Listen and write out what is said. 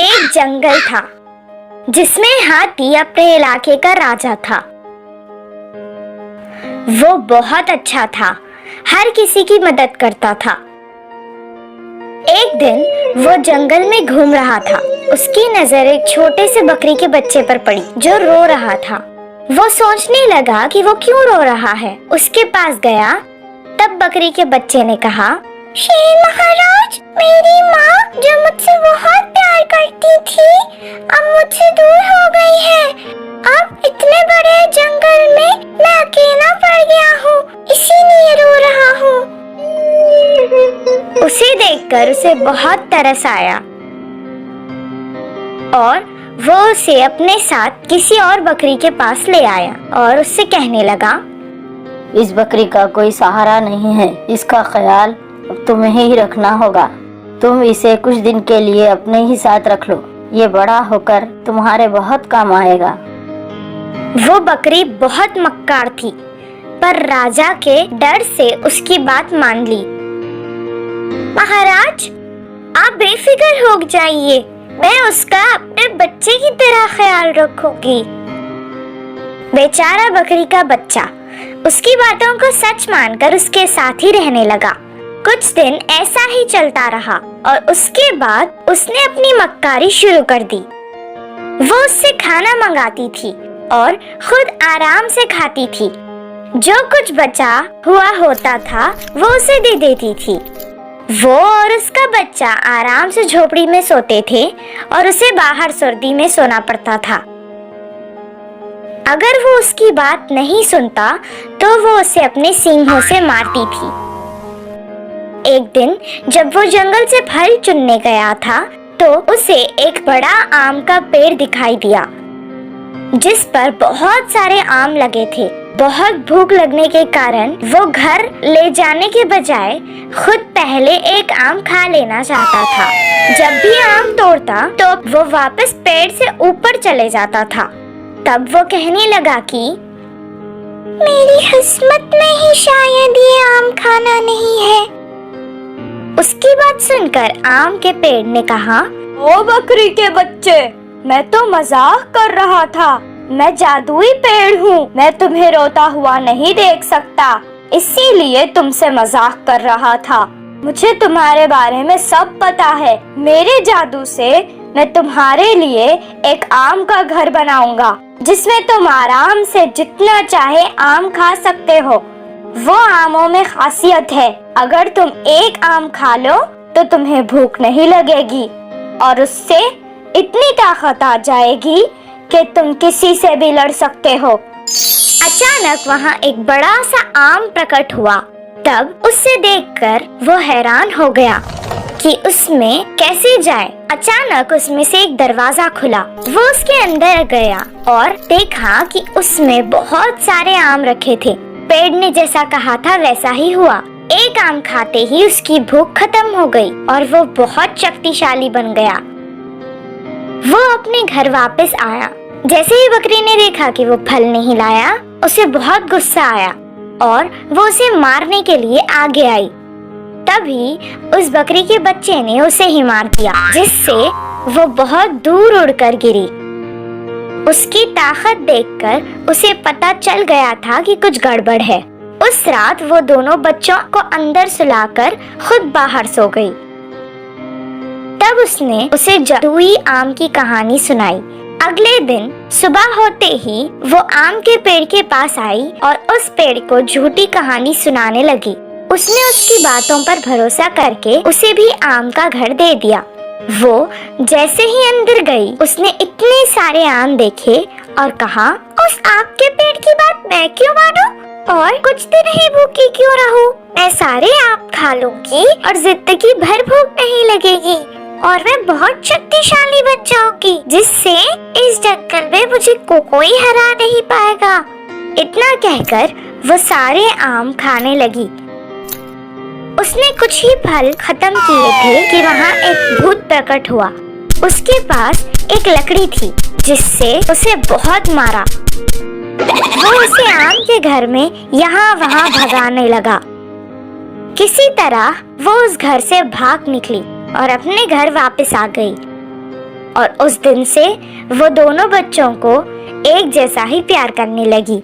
एक जंगल था जिसमें हाथी अपने इलाके का राजा था। वो बहुत अच्छा था, हर किसी की मदद करता था। एक दिन वो जंगल में घूम रहा था। उसकी नजर एक छोटे से बकरी के बच्चे पर पड़ी जो रो रहा था। वो सोचने लगा कि वो क्यों रो रहा है। उसके पास गया, तब बकरी के बच्चे ने कहा, शेर महाराज, मेरी माँ जो मुझसे बहुत प्यार करती थी अब मुझसे दूर हो गई है। अब इतने बड़े जंगल में मैं अकेला पड़ गया हूँ, इसीलिए रो रहा हूँ। उसे देखकर उसे बहुत तरस आया और वो उसे अपने साथ किसी और बकरी के पास ले आया और उससे कहने लगा, इस बकरी का कोई सहारा नहीं है, इसका ख्याल अब तुम्हें ही रखना होगा। तुम इसे कुछ दिन के लिए अपने ही साथ रख लो, ये बड़ा होकर तुम्हारे बहुत काम आएगा। वो बकरी बहुत मक्कार थी, पर राजा के डर से उसकी बात मान ली। महाराज, आप बेफिक्र हो जाइए, मैं उसका अपने बच्चे की तरह ख्याल रखूंगी। बेचारा बकरी का बच्चा उसकी बातों को सच मानकर उसके साथ ही रहने लगा। कुछ दिन ऐसा ही चलता रहा और उसके बाद उसने अपनी मक्कारी शुरू कर दी। वो उससे खाना मंगाती थी और खुद आराम से खाती थी। जो कुछ बचा हुआ होता था वो उसे दे देती थी। वो और उसका बच्चा आराम से झोपड़ी में सोते थे और उसे बाहर सर्दी में सोना पड़ता था। अगर वो उसकी बात नहीं सुनता तो वो उसे अपने सींगों से मारती थी। एक दिन जब वो जंगल से फल चुनने गया था तो उसे एक बड़ा आम का पेड़ दिखाई दिया जिस पर बहुत सारे आम लगे थे। बहुत भूख लगने के कारण वो घर ले जाने के बजाय खुद पहले एक आम खा लेना चाहता था। जब भी आम तोड़ता तो वो वापस पेड़ से ऊपर चले जाता था। तब वो कहने लगा कि मेरी किस्मत में ही शायद ये आम खाना नहीं है। उसकी बात सुनकर आम के पेड़ ने कहा, ओ बकरी के बच्चे, मैं तो मजाक कर रहा था। मैं जादुई पेड़ हूँ, मैं तुम्हें रोता हुआ नहीं देख सकता, इसीलिए तुमसे मजाक कर रहा था। मुझे तुम्हारे बारे में सब पता है। मेरे जादू से मैं तुम्हारे लिए एक आम का घर बनाऊंगा जिसमें तुम आराम से जितना चाहे आम खा सकते हो। वो आमों में खासियत है, अगर तुम एक आम खा लो तो तुम्हें भूख नहीं लगेगी और उससे इतनी ताकत आ जाएगी कि तुम किसी से भी लड़ सकते हो। अचानक वहाँ एक बड़ा सा आम प्रकट हुआ। तब उसे देखकर वो हैरान हो गया कि उसमें कैसे जाए। अचानक उसमें से एक दरवाजा खुला। वो उसके अंदर गया और देखा कि उसमें बहुत सारे आम रखे थे। पेड़ ने जैसा कहा था वैसा ही हुआ। एक आम खाते ही उसकी भूख खत्म हो गई और वो बहुत शक्तिशाली बन गया। वो अपने घर वापस आया। जैसे ही बकरी ने देखा कि वो फल नहीं लाया, उसे बहुत गुस्सा आया और वो उसे मारने के लिए आगे आई। तभी उस बकरी के बच्चे ने उसे ही मार दिया, जिससे वो बहुत दूर उड़कर गिरी। उसकी ताकत देखकर उसे पता चल गया था कि कुछ गड़बड़ है। उस रात वो दोनों बच्चों को अंदर सुलाकर खुद बाहर सो गई। तब उसने उसे जादुई आम की कहानी सुनाई। अगले दिन सुबह होते ही वो आम के पेड़ के पास आई और उस पेड़ को झूठी कहानी सुनाने लगी। उसने उसकी बातों पर भरोसा करके उसे भी आम का घर दे दिया। वो जैसे ही अंदर गई, उसने इतने सारे आम देखे और कहा, उस आम के पेड़ की बात मैं क्यों मानूं और कुछ दिन ही भूखी क्यों रहूं? मैं सारे आम खा लूंगी और जिंदगी भर भूख नहीं लगेगी और मैं बहुत शक्तिशाली बन जाऊंगी, जिससे इस जंगल में मुझे कोई हरा नहीं पाएगा। इतना कहकर वो सारे आम खाने लगी। उसने कुछ ही फल खत्म किए थे कि वहाँ एक भूत प्रकट हुआ। उसके पास एक लकड़ी थी जिससे उसे बहुत मारा। वो उसे आम के घर में यहाँ वहाँ भगाने लगा। किसी तरह वो उस घर से भाग निकली और अपने घर वापस आ गई। और उस दिन से वो दोनों बच्चों को एक जैसा ही प्यार करने लगी।